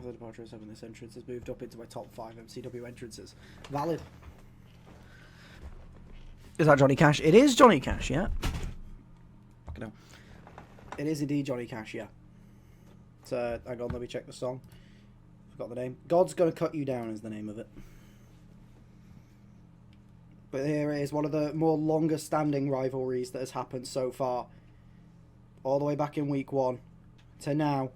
After the departure of 7, this entrance has moved up into my top 5 MCW entrances. Valid. Is that Johnny Cash? It is Johnny Cash, yeah. Fucking hell. It is indeed Johnny Cash, yeah. So, hang on, let me check the song. Forgot the name. God's Gonna Cut You Down is the name of it. But here it is, one of the more longest standing rivalries that has happened so far. All the way back in week 1 to now.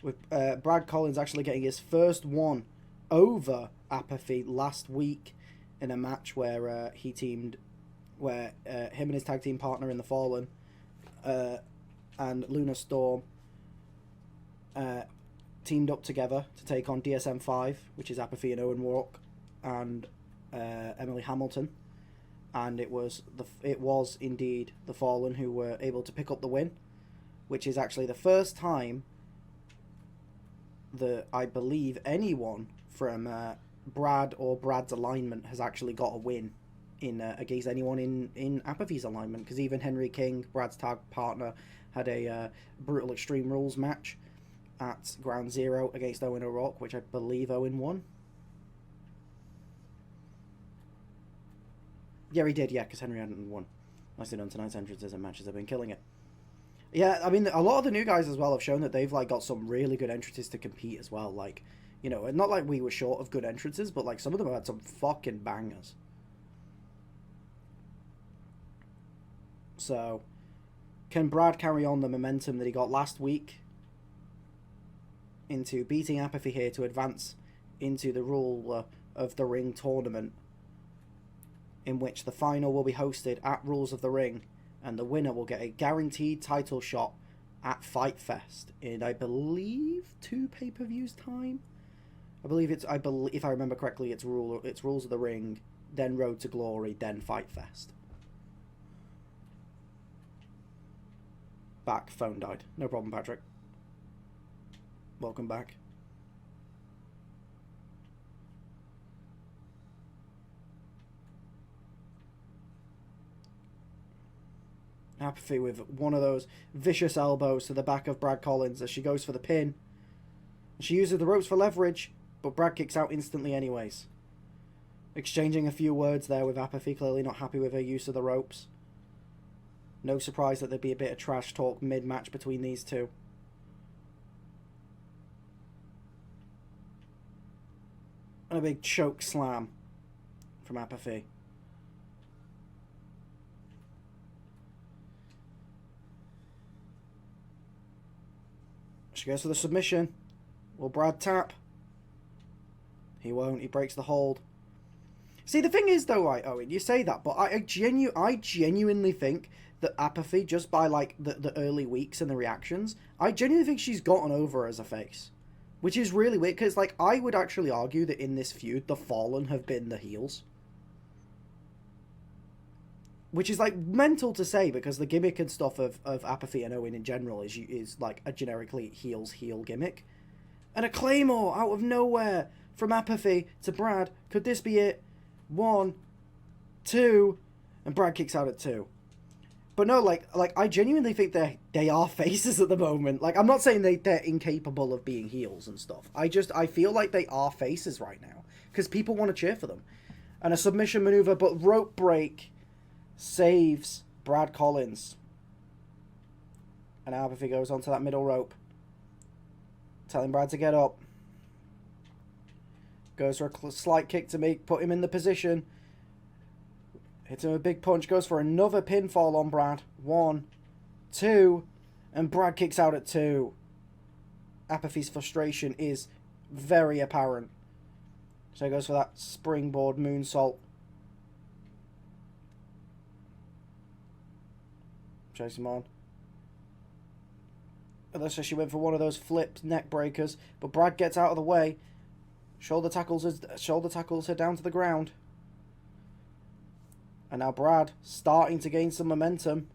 With Brad Collins actually getting his first one over Apathy last week in a match where him and his tag team partner in the Fallen and Luna Storm teamed up together to take on DSM-5, which is Apathy and Owen Rourke and Emily Hamilton, and it was indeed the Fallen who were able to pick up the win, which is actually the first time that I believe anyone from Brad or Brad's alignment has actually got a win in against anyone in Apathy's alignment, because even Henry King, Brad's tag partner, had a brutal Extreme Rules match at Ground Zero against Owen O'Rourke, which I believe Owen won. Yeah, he did, yeah, because Henry hadn't won. Nicely done. Tonight's entrances and matches have been killing it. Yeah, I mean, a lot of the new guys as well have shown that they've like got some really good entrances to compete as well. Like, you know, not like we were short of good entrances, but like some of them have had some fucking bangers. So, can Brad carry on the momentum that he got last week into beating Apathy here to advance into the Rule of the Ring tournament, in which the final will be hosted at Rules of the Ring, and the winner will get a guaranteed title shot at Fight Fest in, I believe, 2 pay-per-views time. If I remember correctly, it's Rules of the Ring, then Road to Glory, then Fight Fest. Back. Phone died. No problem, Patrick. Welcome back. Apathy with one of those vicious elbows to the back of Brad Collins as she goes for the pin. She uses the ropes for leverage, but Brad kicks out instantly anyways. Exchanging a few words there with Apathy, clearly not happy with her use of the ropes. No surprise that there'd be a bit of trash talk mid-match between these two. And a big choke slam from Apathy. She goes for the submission. Will Brad tap? He won't. He breaks the hold. See, the thing is, though, right, Owen, you say that, but I genuinely think that Apathy, just by, like, the early weeks and the reactions, I genuinely think she's gotten over as a face. Which is really weird, because, like, I would actually argue that in this feud, the Fallen have been the heels. Which is, like, mental to say, because the gimmick and stuff of Apathy and Owen in general is like, a generically heel gimmick. And a Claymore out of nowhere from Apathy to Brad. Could this be it? 1, 2, and Brad kicks out at 2. But no, like I genuinely think they are faces at the moment. Like, I'm not saying they're incapable of being heels and stuff. I feel like they are faces right now, because people want to cheer for them. And a submission maneuver, but rope break saves Brad Collins. And Apathy goes onto that middle rope, telling Brad to get up. Goes for a slight kick to put him in the position. Hits him a big punch. Goes for another pinfall on Brad. 1, 2, and Brad kicks out at 2. Apathy's frustration is very apparent. So he goes for that springboard moonsault. Chase him on. Unless she went for one of those flipped neck breakers, but Brad gets out of the way. Shoulder tackles her down to the ground. And now Brad starting to gain some momentum.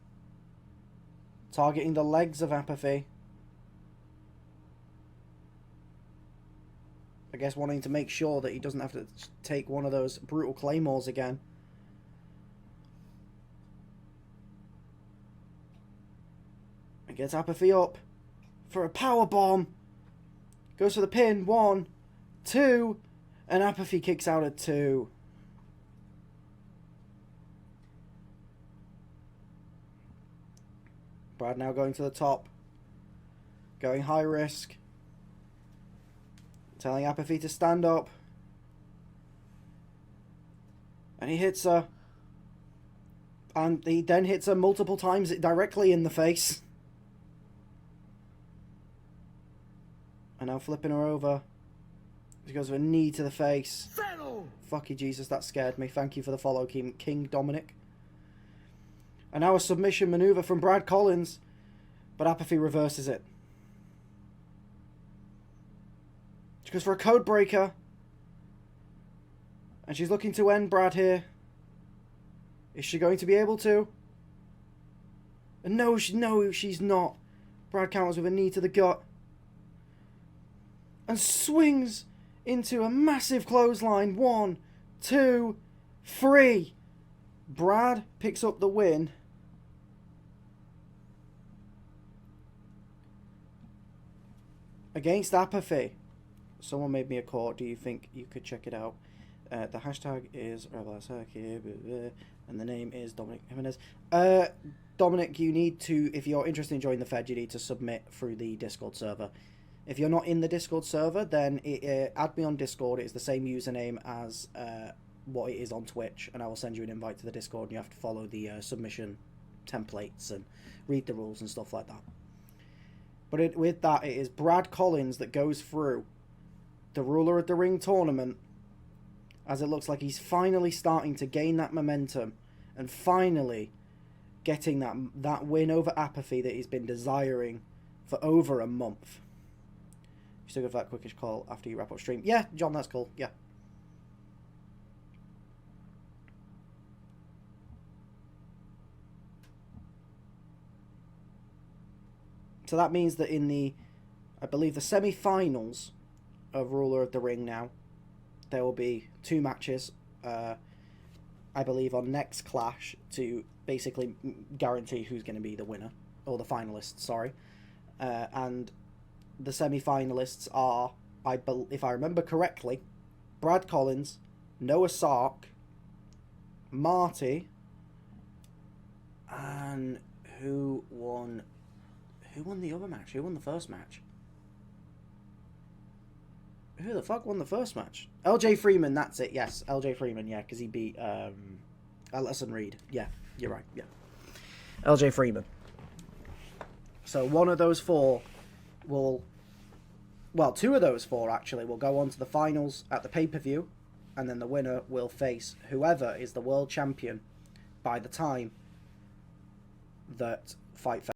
Targeting the legs of Apathy. I guess wanting to make sure that he doesn't have to take one of those brutal claymores again. And gets Apathy up. for a power bomb. Goes for the pin. 1, 2, and Apathy kicks out at 2. Brad now going to the top. Going high risk. Telling Apathy to stand up. And he hits her. And he then hits her multiple times directly in the face. And now flipping her over. She goes with a knee to the face. Settle! Fuck you, Jesus, that scared me. Thank you for the follow, King Dominic. And now a submission maneuver from Brad Collins. But Apathy reverses it. She goes for a code breaker. And she's looking to end Brad here. Is she going to be able to? And no, she's not. Brad counters with a knee to the gut. And swings into a massive clothesline. 1, 2, 3. Brad picks up the win. Against Apathy. Someone made me a quote. Do you think you could check it out? The hashtag is and the name is Dominic Jimenez. Dominic, you need to, if you're interested in joining the Fed, you need to submit through the Discord server. If you're not in the Discord server, then add me on Discord. It's the same username as what it is on Twitch, and I will send you an invite to the Discord, and you have to follow the submission templates and read the rules and stuff like that. But with that, it is Brad Collins that goes through the Ruler of the Ring tournament, as it looks like he's finally starting to gain that momentum and finally getting that win over Apathy that he's been desiring for over a month. You still go for that quickish call after you wrap up stream? Yeah, John, that's cool. Yeah. So that means that in the, I believe, the semi-finals of Ruler of the Ring now, there will be 2 matches, I believe, on next Clash to basically guarantee who's going to be the winner, or the finalists, sorry. And the semi-finalists are, if I remember correctly, Brad Collins, Noah Sark, Marty, and who won the other match? Who won the first match? Who the fuck won the first match? LJ Freeman, that's it, yes. LJ Freeman, yeah, because he beat Ellison Reed. Yeah, you're right, yeah. LJ Freeman. So one of those 4 will... Well, 2 of those 4, actually, will go on to the finals at the pay-per-view, and then the winner will face whoever is the world champion by the time that Fight